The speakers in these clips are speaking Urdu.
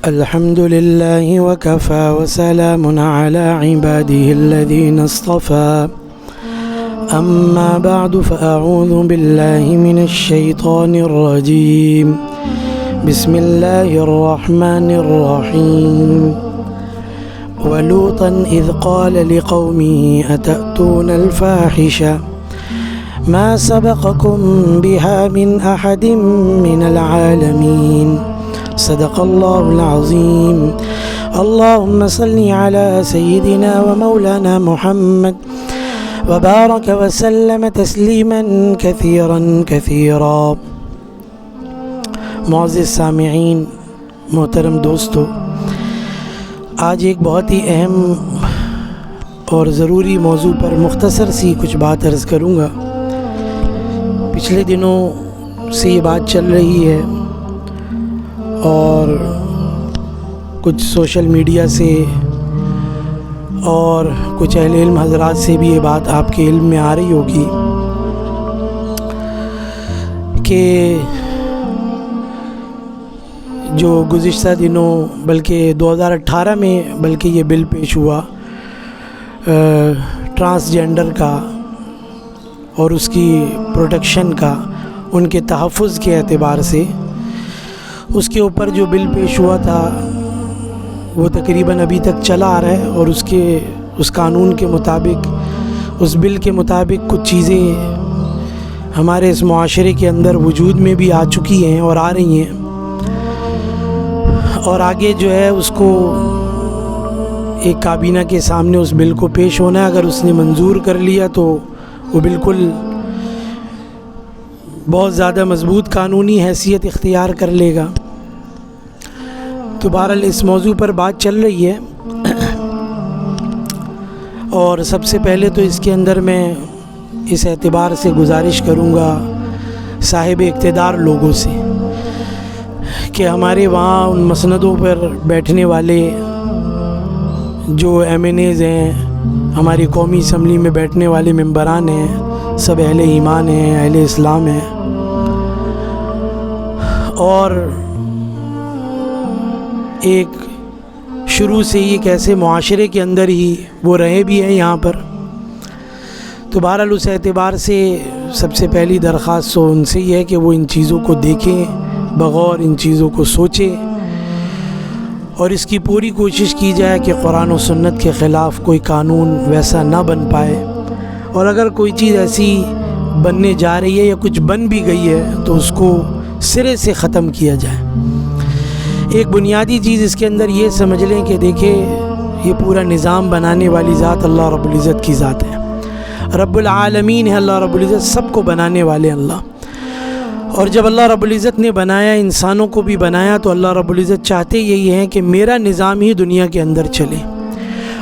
الحمد لله وكفى وسلام على عباده الذين اصطفى أما بعد فأعوذ بالله من الشيطان الرجيم بسم الله الرحمن الرحيم ولوطا إذ قال لقومه أتأتون الفاحشة ما سبقكم بها من أحد من العالمين صدق الله العظيم اللهم صل على سيدنا ومولانا محمد وبارك وسلم تسلیما كثيرا كثيرا۔ معزز سامعین، محترم دوستو، آج ایک بہت ہی اہم اور ضروری موضوع پر مختصر سی کچھ بات عرض کروں گا۔ پچھلے دنوں سے یہ بات چل رہی ہے اور کچھ سوشل میڈیا سے اور کچھ اہل علم حضرات سے بھی یہ بات آپ کے علم میں آ رہی ہوگی کہ جو گزشتہ دنوں بلکہ 2018 میں بلکہ یہ بل پیش ہوا ٹرانسجینڈر کا اور اس کی پروٹیکشن کا، ان کے تحفظ کے اعتبار سے اس کے اوپر جو بل پیش ہوا تھا وہ تقریباً ابھی تک چلا آ رہا ہے، اور اس قانون کے مطابق، اس بل کے مطابق کچھ چیزیں ہمارے اس معاشرے کے اندر وجود میں بھی آ چکی ہیں اور آ رہی ہیں، اور آگے جو ہے اس کو ایک کابینہ کے سامنے اس بل کو پیش ہونا ہے۔ اگر اس نے منظور کر لیا تو وہ بالکل بہت زیادہ مضبوط قانونی حیثیت اختیار کر لے گا۔ تو بہرحال اس موضوع پر بات چل رہی ہے، اور سب سے پہلے تو اس کے اندر میں اس اعتبار سے گزارش کروں گا صاحب اقتدار لوگوں سے کہ ہمارے وہاں ان مسندوں پر بیٹھنے والے جو ایم این ایز ہیں، ہماری قومی اسمبلی میں بیٹھنے والے ممبران ہیں، سب اہل ایمان ہیں، اہل اسلام ہیں، اور ایک شروع سے ہی ایک ایسے معاشرے کے اندر ہی وہ رہے بھی ہیں یہاں پر۔ تو بہرحال اس اعتبار سے سب سے پہلی درخواست تو ان سے یہ ہے کہ وہ ان چیزوں کو دیکھیں، بغور ان چیزوں کو سوچیں، اور اس کی پوری کوشش کی جائے کہ قرآن و سنت کے خلاف کوئی قانون ویسا نہ بن پائے، اور اگر کوئی چیز ایسی بننے جا رہی ہے یا کچھ بن بھی گئی ہے تو اس کو سرے سے ختم کیا جائے۔ ایک بنیادی چیز اس کے اندر یہ سمجھ لیں کہ دیکھیں، یہ پورا نظام بنانے والی ذات اللہ رب العزت کی ذات ہے، رب العالمین ہے اللہ رب العزت، سب کو بنانے والے اللہ۔ اور جب اللہ رب العزت نے بنایا، انسانوں کو بھی بنایا، تو اللہ رب العزت چاہتے یہی ہیں کہ میرا نظام ہی دنیا کے اندر چلے،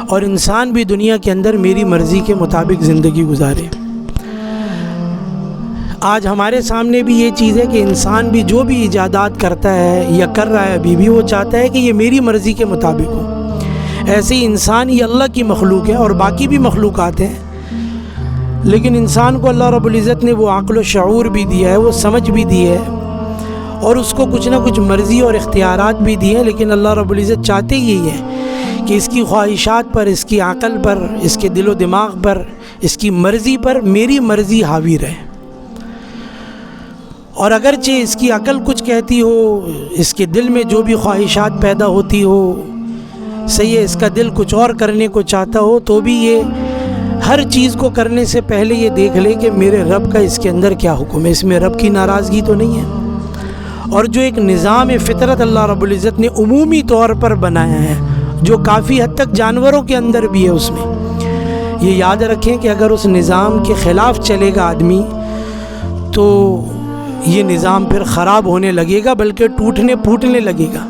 اور انسان بھی دنیا کے اندر میری مرضی کے مطابق زندگی گزارے۔ آج ہمارے سامنے بھی یہ چیز ہے کہ انسان بھی جو بھی ایجادات کرتا ہے یا کر رہا ہے ابھی بھی، وہ چاہتا ہے کہ یہ میری مرضی کے مطابق ہو۔ ایسے ہی انسان یہ اللہ کی مخلوق ہے، اور باقی بھی مخلوقات ہیں، لیکن انسان کو اللہ رب العزت نے وہ عقل و شعور بھی دیا ہے، وہ سمجھ بھی دی ہے، اور اس کو کچھ نہ کچھ مرضی اور اختیارات بھی دیے ہیں، لیکن اللہ رب العزت چاہتے یہی ہے کہ اس کی خواہشات پر، اس کی عقل پر، اس کے دل و دماغ پر، اس کی مرضی پر میری مرضی حاوی رہے۔ اور اگرچہ اس کی عقل کچھ کہتی ہو، اس کے دل میں جو بھی خواہشات پیدا ہوتی ہو، صحیح ہے، اس کا دل کچھ اور کرنے کو چاہتا ہو، تو بھی یہ ہر چیز کو کرنے سے پہلے یہ دیکھ لے کہ میرے رب کا اس کے اندر کیا حکم ہے، اس میں رب کی ناراضگی تو نہیں ہے۔ اور جو ایک نظام فطرت اللہ رب العزت نے عمومی طور پر بنایا ہے، جو کافی حد تک جانوروں کے اندر بھی ہے، اس میں یہ یاد رکھیں کہ اگر اس نظام کے خلاف چلے گا آدمی تو یہ نظام پھر خراب ہونے لگے گا، بلکہ ٹوٹنے پھوٹنے لگے گا،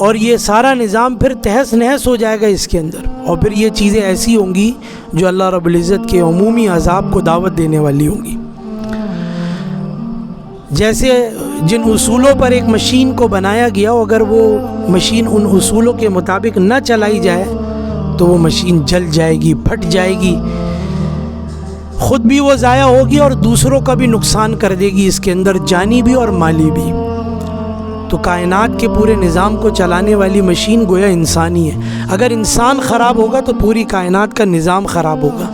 اور یہ سارا نظام پھر تہس نہس ہو جائے گا اس کے اندر، اور پھر یہ چیزیں ایسی ہوں گی جو اللہ رب العزت کے عمومی عذاب کو دعوت دینے والی ہوں گی۔ جیسے جن اصولوں پر ایک مشین کو بنایا گیا ہو، اگر وہ مشین ان اصولوں کے مطابق نہ چلائی جائے تو وہ مشین جل جائے گی، پھٹ جائے گی، خود بھی وہ ضائع ہوگی اور دوسروں کا بھی نقصان کر دے گی، اس کے اندر جانی بھی اور مالی بھی۔ تو کائنات کے پورے نظام کو چلانے والی مشین گویا انسان ہی ہے۔ اگر انسان خراب ہوگا تو پوری کائنات کا نظام خراب ہوگا۔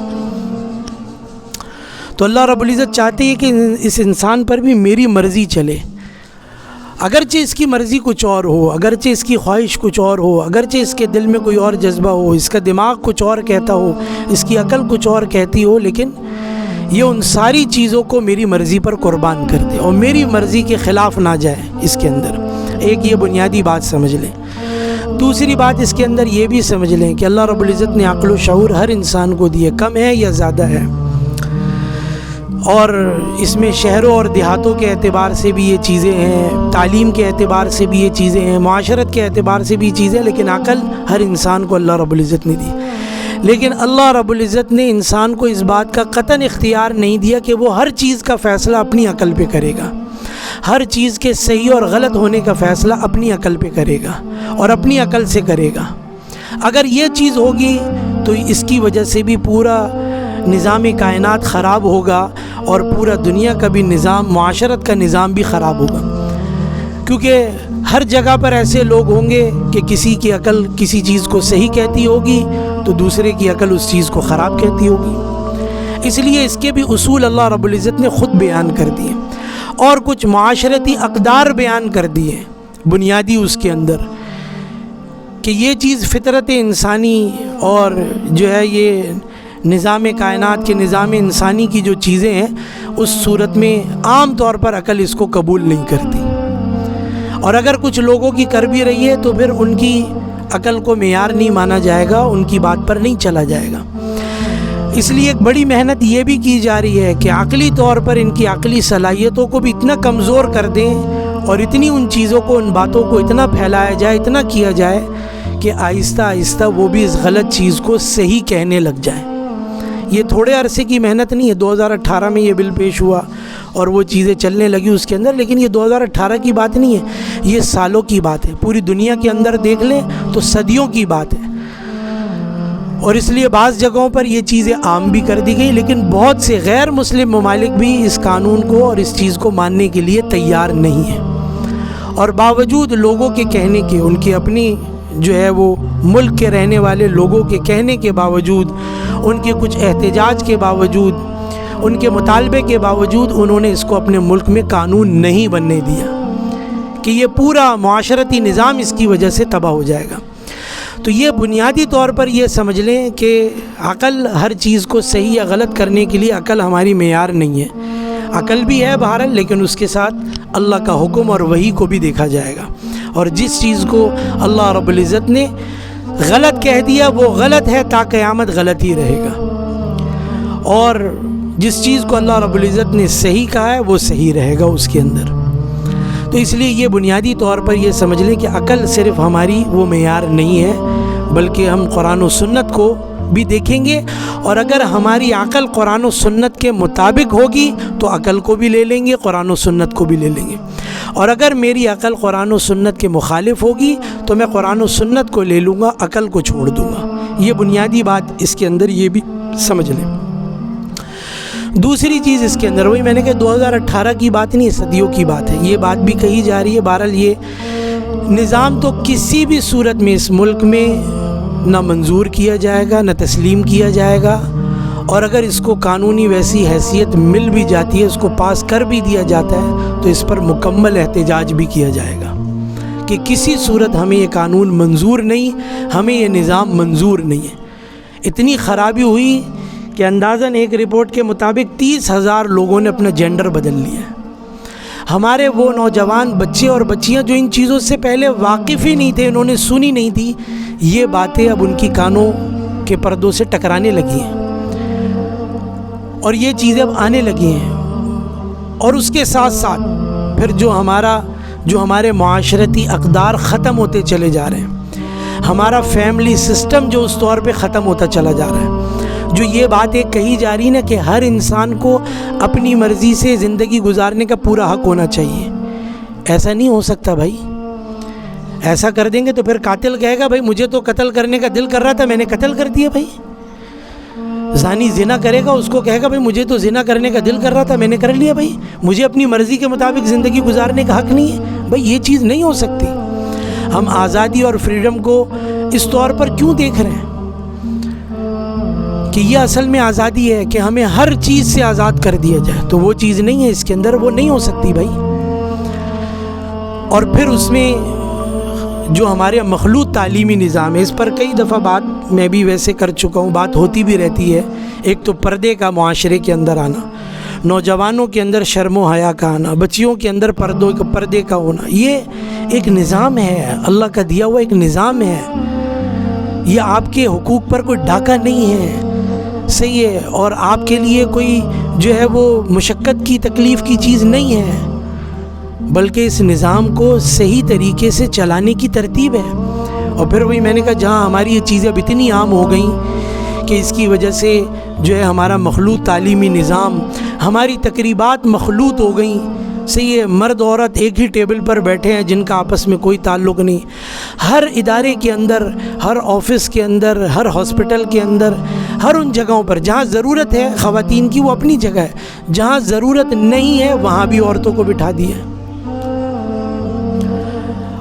تو اللہ رب العزت چاہتے ہیں کہ اس انسان پر بھی میری مرضی چلے، اگرچہ اس کی مرضی کچھ اور ہو، اگرچہ اس کی خواہش کچھ اور ہو، اگرچہ اس کے دل میں کوئی اور جذبہ ہو، اس کا دماغ کچھ اور کہتا ہو، اس کی عقل کچھ اور کہتی ہو، لیکن یہ ان ساری چیزوں کو میری مرضی پر قربان کر دے اور میری مرضی کے خلاف نہ جائے اس کے اندر۔ ایک یہ بنیادی بات سمجھ لیں۔ دوسری بات اس کے اندر یہ بھی سمجھ لیں کہ اللہ رب العزت نے عقل و شعور ہر انسان کو دی ہے، کم ہے یا زیادہ ہے، اور اس میں شہروں اور دیہاتوں کے اعتبار سے بھی یہ چیزیں ہیں، تعلیم کے اعتبار سے بھی یہ چیزیں ہیں، معاشرت کے اعتبار سے بھی یہ چیزیں ہیں، لیکن عقل ہر انسان کو اللہ رب العزت نے دی۔ لیکن اللہ رب العزت نے انسان کو اس بات کا قطعاً اختیار نہیں دیا کہ وہ ہر چیز کا فیصلہ اپنی عقل پہ کرے گا، ہر چیز کے صحیح اور غلط ہونے کا فیصلہ اپنی عقل پہ کرے گا اور اپنی عقل سے کرے گا۔ اگر یہ چیز ہوگی تو اس کی وجہ سے بھی پورا نظام کائنات خراب ہوگا اور پورا دنیا کا بھی نظام، معاشرت کا نظام بھی خراب ہوگا، کیونکہ ہر جگہ پر ایسے لوگ ہوں گے کہ کسی کی عقل کسی چیز کو صحیح کہتی ہوگی تو دوسرے کی عقل اس چیز کو خراب کہتی ہوگی۔ اس لیے اس کے بھی اصول اللہ رب العزت نے خود بیان کر دیے اور کچھ معاشرتی اقدار بیان کر دیے بنیادی اس کے اندر، کہ یہ چیز فطرت انسانی اور جو ہے یہ نظام کائنات کے نظام انسانی کی جو چیزیں ہیں اس صورت میں عام طور پر عقل اس کو قبول نہیں کرتی، اور اگر کچھ لوگوں کی کر بھی رہی ہے تو پھر ان کی عقل کو معیار نہیں مانا جائے گا، ان کی بات پر نہیں چلا جائے گا۔ اس لیے ایک بڑی محنت یہ بھی کی جا رہی ہے کہ عقلی طور پر ان کی عقلی صلاحیتوں کو بھی اتنا کمزور کر دیں اور اتنی ان چیزوں کو، ان باتوں کو اتنا پھیلایا جائے، اتنا کیا جائے کہ آہستہ آہستہ وہ بھی اس غلط چیز کو صحیح کہنے لگ جائیں۔ یہ تھوڑے عرصے کی محنت نہیں ہے، 2018 میں یہ بل پیش ہوا اور وہ چیزیں چلنے لگی اس کے اندر، لیکن یہ 2018 کی بات نہیں ہے، یہ سالوں کی بات ہے۔ پوری دنیا کے اندر دیکھ لیں تو صدیوں کی بات ہے، اور اس لیے بعض جگہوں پر یہ چیزیں عام بھی کر دی گئی، لیکن بہت سے غیر مسلم ممالک بھی اس قانون کو اور اس چیز کو ماننے کے لیے تیار نہیں ہیں، اور باوجود لوگوں کے کہنے کے، ان کی اپنی جو ہے وہ ملک کے رہنے والے لوگوں کے کہنے کے باوجود، ان کے کچھ احتجاج کے باوجود، ان کے مطالبے کے باوجود انہوں نے اس کو اپنے ملک میں قانون نہیں بننے دیا کہ یہ پورا معاشرتی نظام اس کی وجہ سے تباہ ہو جائے گا۔ تو یہ بنیادی طور پر یہ سمجھ لیں کہ عقل ہر چیز کو صحیح یا غلط کرنے کے لیے عقل ہماری معیار نہیں ہے، عقل بھی ہے بہرحال، لیکن اس کے ساتھ اللہ کا حکم اور وحی کو بھی دیکھا جائے گا، اور جس چیز کو اللہ رب العزت نے غلط کہہ دیا وہ غلط ہے، تا قیامت غلط ہی رہے گا، اور جس چیز کو اللہ رب العزت نے صحیح کہا ہے وہ صحیح رہے گا اس کے اندر۔ تو اس لیے یہ بنیادی طور پر یہ سمجھ لیں کہ عقل صرف ہماری وہ معیار نہیں ہے، بلکہ ہم قرآن و سنت کو بھی دیکھیں گے، اور اگر ہماری عقل قرآن و سنت کے مطابق ہوگی تو عقل کو بھی لے لیں گے، قرآن و سنت کو بھی لے لیں گے، اور اگر میری عقل قرآن و سنت کے مخالف ہوگی تو میں قرآن و سنت کو لے لوں گا، عقل کو چھوڑ دوں گا۔ یہ بنیادی بات اس کے اندر یہ بھی سمجھ لیں۔ دوسری چیز اس کے اندر، وہی میں نے کہا 2018 کی بات نہیں، صدیوں کی بات ہے، یہ بات بھی کہی جا رہی ہے۔ بہرحال یہ نظام تو کسی بھی صورت میں اس ملک میں نہ منظور کیا جائے گا، نہ تسلیم کیا جائے گا، اور اگر اس کو قانونی ویسی حیثیت مل بھی جاتی ہے، اس کو پاس کر بھی دیا جاتا ہے، تو اس پر مکمل احتجاج بھی کیا جائے گا کہ کسی صورت ہمیں یہ قانون منظور نہیں، ہمیں یہ نظام منظور نہیں ہے۔ اتنی خرابی ہوئی کہ اندازاً ایک رپورٹ کے مطابق 30,000 لوگوں نے اپنا جینڈر بدل لیا ہے۔ ہمارے وہ نوجوان بچے اور بچیاں جو ان چیزوں سے پہلے واقف ہی نہیں تھے، انہوں نے سنی نہیں تھی، یہ باتیں اب ان کی کانوں کے پردوں سے ٹکرانے لگی ہیں، اور یہ چیزیں اب آنے لگی ہیں، اور اس کے ساتھ ساتھ پھر جو ہمارے معاشرتی اقدار ختم ہوتے چلے جا رہے ہیں، ہمارا فیملی سسٹم جو اس طور پہ ختم ہوتا چلا جا رہا ہے، جو یہ بات ایک کہی جا رہی ہے نا کہ ہر انسان کو اپنی مرضی سے زندگی گزارنے کا پورا حق ہونا چاہیے، ایسا نہیں ہو سکتا بھائی۔ ایسا کر دیں گے تو پھر قاتل کہے گا بھائی مجھے تو قتل کرنے کا دل کر رہا تھا، میں نے قتل کر دیا۔ بھائی زانی زنا کرے گا، اس کو کہے گا بھائی مجھے تو زنا کرنے کا دل کر رہا تھا، میں نے کر لیا، بھائی مجھے اپنی مرضی کے مطابق زندگی گزارنے کا حق نہیں ہے؟ بھائی یہ چیز نہیں ہو سکتی۔ ہم آزادی اور فریڈم کو اس طور پر کیوں دیکھ رہے ہیں کہ یہ اصل میں آزادی ہے کہ ہمیں ہر چیز سے آزاد کر دیا جائے؟ تو وہ چیز نہیں ہے اس کے اندر، وہ نہیں ہو سکتی بھائی۔ اور پھر اس میں جو ہمارے مخلوط تعلیمی نظام ہے، اس پر کئی دفعہ بات میں بھی ویسے کر چکا ہوں، بات ہوتی بھی رہتی ہے۔ ایک تو پردے کا معاشرے کے اندر آنا، نوجوانوں کے اندر شرم و حیا کا آنا، بچیوں کے اندر پردے کا ہونا، یہ ایک نظام ہے، اللہ کا دیا ہوا ایک نظام ہے۔ یہ آپ کے حقوق پر کوئی ڈاکہ نہیں ہے، صحیح ہے، اور آپ کے لیے کوئی جو ہے وہ مشقت کی تکلیف کی چیز نہیں ہے، بلکہ اس نظام کو صحیح طریقے سے چلانے کی ترتیب ہے۔ اور پھر وہی میں نے کہا جہاں ہماری یہ چیزیں اب اتنی عام ہو گئیں کہ اس کی وجہ سے جو ہے ہمارا مخلوط تعلیمی نظام، ہماری تقریبات مخلوط ہو گئیں، صحیح ہے، مرد عورت ایک ہی ٹیبل پر بیٹھے ہیں جن کا آپس میں کوئی تعلق نہیں۔ ہر ادارے کے اندر، ہر آفس کے اندر، ہر ہاسپٹل کے اندر، ہر ان جگہوں پر جہاں ضرورت ہے خواتین کی وہ اپنی جگہ ہے، جہاں ضرورت نہیں ہے وہاں بھی عورتوں کو بٹھا دیا ہے۔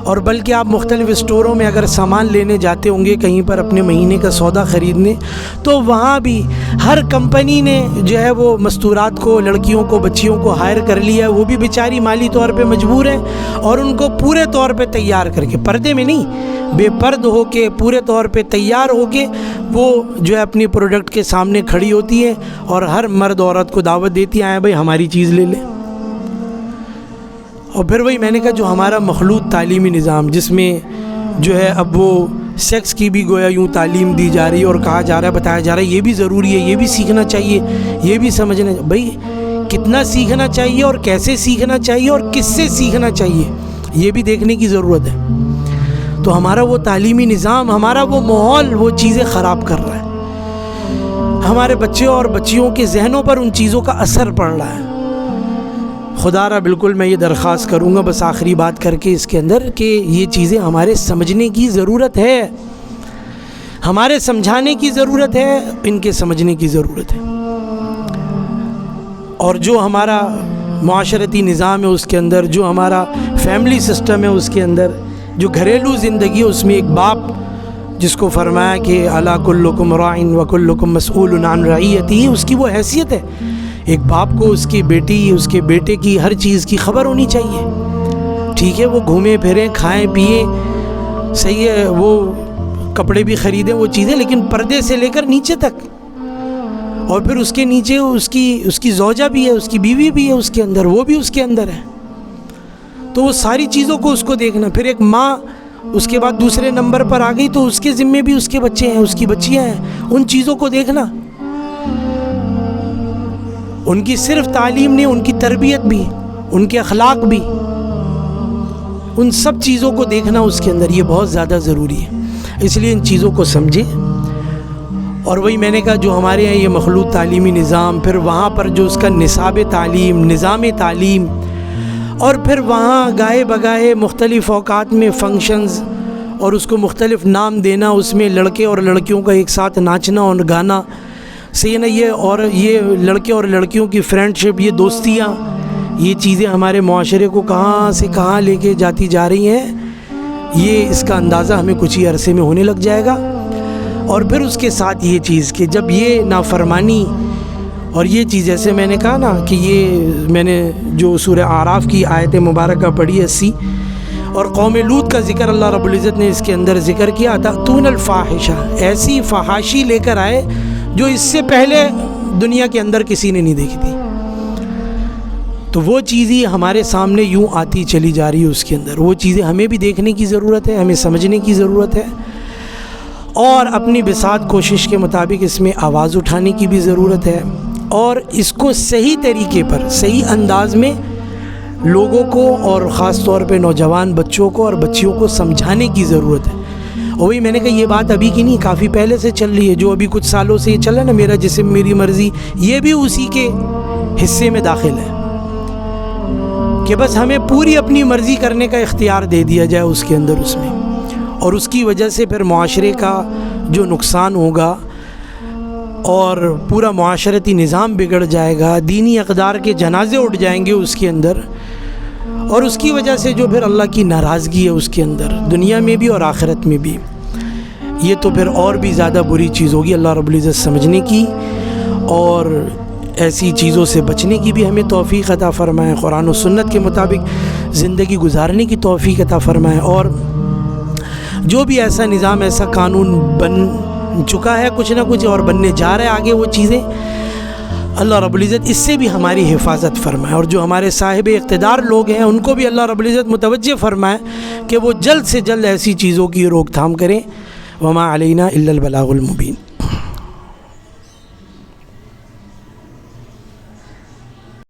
اور بلکہ آپ مختلف اسٹوروں میں اگر سامان لینے جاتے ہوں گے کہیں پر اپنے مہینے کا سودا خریدنے، تو وہاں بھی ہر کمپنی نے جو ہے وہ مستورات کو، لڑکیوں کو، بچیوں کو ہائر کر لیا ہے، وہ بھی بیچاری مالی طور پہ مجبور ہیں، اور ان کو پورے طور پہ تیار کر کے، پردے میں نہیں، بے پرد ہو کے، پورے طور پہ تیار ہو کے وہ جو ہے اپنی پروڈکٹ کے سامنے کھڑی ہوتی ہے اور ہر مرد عورت کو دعوت دیتی ہیں، آئیں بھائی ہماری چیز لے لیں۔ اور پھر وہی میں نے کہا جو ہمارا مخلوط تعلیمی نظام، جس میں جو ہے اب وہ سیکس کی بھی گویا یوں تعلیم دی جا رہی ہے اور کہا جا رہا ہے، بتایا جا رہا ہے یہ بھی ضروری ہے، یہ بھی سیکھنا چاہیے، یہ بھی سمجھنا، بھائی کتنا سیکھنا چاہیے اور کیسے سیکھنا چاہیے اور کس سے سیکھنا چاہیے، یہ بھی دیکھنے کی ضرورت ہے۔ تو ہمارا وہ تعلیمی نظام، ہمارا وہ ماحول وہ چیزیں خراب کر رہا ہے، ہمارے بچے اور بچیوں کے ذہنوں پر ان چیزوں کا اثر پڑ رہا ہے۔ خدا را بالکل میں یہ درخواست کروں گا بس آخری بات کر کے اس کے اندر کہ یہ چیزیں ہمارے سمجھنے کی ضرورت ہے، ہمارے سمجھانے کی ضرورت ہے، ان کے سمجھنے کی ضرورت ہے۔ اور جو ہمارا معاشرتی نظام ہے اس کے اندر، جو ہمارا فیملی سسٹم ہے اس کے اندر، جو گھریلو زندگی ہے اس میں ایک باپ جس کو فرمایا کہ الا کلکم راع و کلکم مسئول عن رعیتہ، اس کی وہ حیثیت ہے۔ ایک باپ کو اس کی بیٹی، اس کے بیٹے کی ہر چیز کی خبر ہونی چاہیے، ٹھیک ہے، وہ گھومیں پھریں، کھائیں پئیں، صحیح ہے، وہ کپڑے بھی خریدیں، وہ چیزیں، لیکن پردے سے لے کر نیچے تک، اور پھر اس کے نیچے اس کی زوجہ بھی ہے، اس کی بیوی بھی ہے اس کے اندر، وہ بھی اس کے اندر ہے، تو وہ ساری چیزوں کو اس کو دیکھنا۔ پھر ایک ماں اس کے بعد دوسرے نمبر پر آ گئی تو اس کے ذمے بھی اس کے بچے ہیں، اس کی بچیاں ہیں، ان چیزوں کو دیکھنا۔ ان کی صرف تعلیم نہیں، ان کی تربیت بھی، ان کے اخلاق بھی، ان سب چیزوں کو دیکھنا اس کے اندر، یہ بہت زیادہ ضروری ہے۔ اس لیے ان چیزوں کو سمجھیں۔ اور وہی میں نے کہا جو ہمارے یہاں یہ مخلوط تعلیمی نظام، پھر وہاں پر جو اس کا نصاب تعلیم، نظام تعلیم، اور پھر وہاں گاہے بگاہے مختلف اوقات میں فنکشنز اور اس کو مختلف نام دینا، اس میں لڑکے اور لڑکیوں کا ایک ساتھ ناچنا اور گانا، صحیح نا، یہ اور یہ لڑکے اور لڑکیوں کی فرینڈ شپ، یہ دوستیاں، یہ چیزیں ہمارے معاشرے کو کہاں سے کہاں لے کے جاتی جا رہی ہیں، یہ اس کا اندازہ ہمیں کچھ ہی عرصے میں ہونے لگ جائے گا۔ اور پھر اس کے ساتھ یہ چیز کہ جب یہ نافرمانی اور یہ چیز، جیسے میں نے کہا نا کہ یہ میں نے جو سورہ اعراف کی آیت مبارکہ پڑھی 80، اور قوم لوط کا ذکر اللہ رب العزت نے اس کے اندر ذکر کیا تھا، تون الفاحشہ، ایسی فحاشی لے کر آئے جو اس سے پہلے دنیا کے اندر کسی نے نہیں دیکھی تھی۔ تو وہ چیزیں ہمارے سامنے یوں آتی چلی جا رہی ہے، اس کے اندر وہ چیزیں ہمیں بھی دیکھنے کی ضرورت ہے، ہمیں سمجھنے کی ضرورت ہے، اور اپنی بساط کوشش کے مطابق اس میں آواز اٹھانے کی بھی ضرورت ہے، اور اس کو صحیح طریقے پر، صحیح انداز میں لوگوں کو اور خاص طور پہ نوجوان بچوں کو اور بچیوں کو سمجھانے کی ضرورت ہے۔ اور وہی میں نے کہا یہ بات ابھی کی نہیں، کافی پہلے سے چل رہی ہے، جو ابھی کچھ سالوں سے یہ چل رہا ہے نا، میرا جسم میری مرضی، یہ بھی اسی کے حصے میں داخل ہے کہ بس ہمیں پوری اپنی مرضی کرنے کا اختیار دے دیا جائے اس کے اندر، اس میں، اور اس کی وجہ سے پھر معاشرے کا جو نقصان ہوگا اور پورا معاشرتی نظام بگڑ جائے گا، دینی اقدار کے جنازے اٹھ جائیں گے اس کے اندر، اور اس کی وجہ سے جو پھر اللہ کی ناراضگی ہے اس کے اندر، دنیا میں بھی اور آخرت میں بھی، یہ تو پھر اور بھی زیادہ بری چیز ہوگی۔ اللہ رب العزت سمجھنے کی اور ایسی چیزوں سے بچنے کی بھی ہمیں توفیق عطا فرمائے، قرآن و سنت کے مطابق زندگی گزارنے کی توفیق عطا فرمائے، اور جو بھی ایسا نظام، ایسا قانون بن چکا ہے کچھ نہ کچھ اور بننے جا رہا ہے آگے، وہ چیزیں اللہ رب العزت اس سے بھی ہماری حفاظت فرمائے، اور جو ہمارے صاحب اقتدار لوگ ہیں ان کو بھی اللہ رب العزت متوجہ فرمائے کہ وہ جلد سے جلد ایسی چیزوں کی روک تھام کریں۔ وما علینا الا البلاغ المبین۔